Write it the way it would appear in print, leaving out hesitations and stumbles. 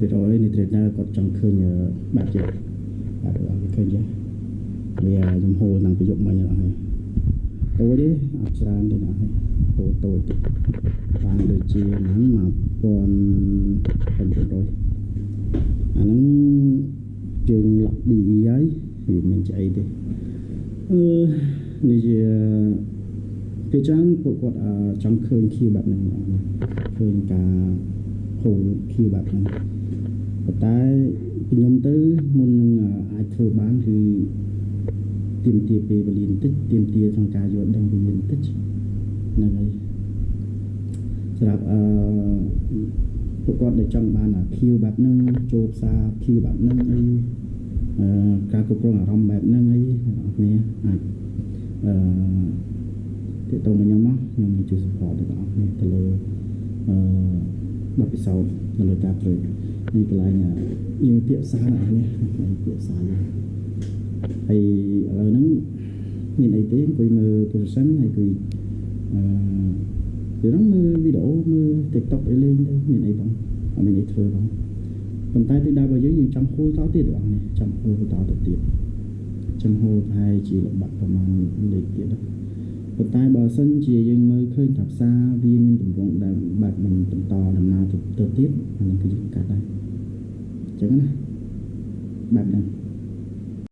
80%នៃ trainer គាត់ចង់ឃើញបែបជាបែបឃើញចាវាចំហតាំងពីយប់មិញអត់ហើយតូចទេអត់ច្រើនទេអត់ហើយហូរតូចទេបានដូចជាហ្នឹង1900អាហ្នឹងជើងឡក់ DE ហើយវាមិនឆ្អីទេនេះជាគេចាំពួកគាត់ចង់ឃើញ Q បែបហ្នឹងឃើញការហូរ Q បែបហ្នឹងប៉ុន្តែខ្ញុំទៅមុននឹងអាចធ្វើបានគឺទាមទារពេលវេលាបន្តិចទាមទារក្នុងការយល់ដឹងពីវាបន្តិចហ្នឹងហើយសម្រាប់ពួកគាត់ដែលចង់បានQ បែបហ្នឹងចូលផ្សារ Q បែបហ្នឹងអីការគ្រប់គ្រងអារម្មណ៍បែបហ្នឹងអីអ្នកនរគ្នាអាចទាក់ទងមកខ្ញុំមកខ្ញុំនឹងជួយ support ដល់អ្នកនរគ្នាទៅលើបទពិសោធន៍នៅលើការត្រូវនេះកន្លែងយើងពាក្យសារអ្នកនេះពាក្យសារយើងហើយឥឡូវហ្នឹងមានអីទេអង្គុយមើល position ហើយអង្គុយយើងមើលវីដេអូមើល TikTok អីលេងទៅមានអីបងអត់មានអីធ្វើបងប៉ុន្តែទិសដៅរបស់យើងចង់ហូរតទៀតបងនេះចង់ហូរតទៅទៀតចង់ហូរប្រហែលជាល្បាក់ប្រហែលលេខទៀតប៉ុន្តែបើសិនជាយើងមើលឃើញថាផ្សារវាមានទម្រង់ដែលបែបមិនបន្តដំណើរទៅទៀតអានេះគឺយើងកាត់ដែរអញ្ចឹងណាបែបហ្នឹង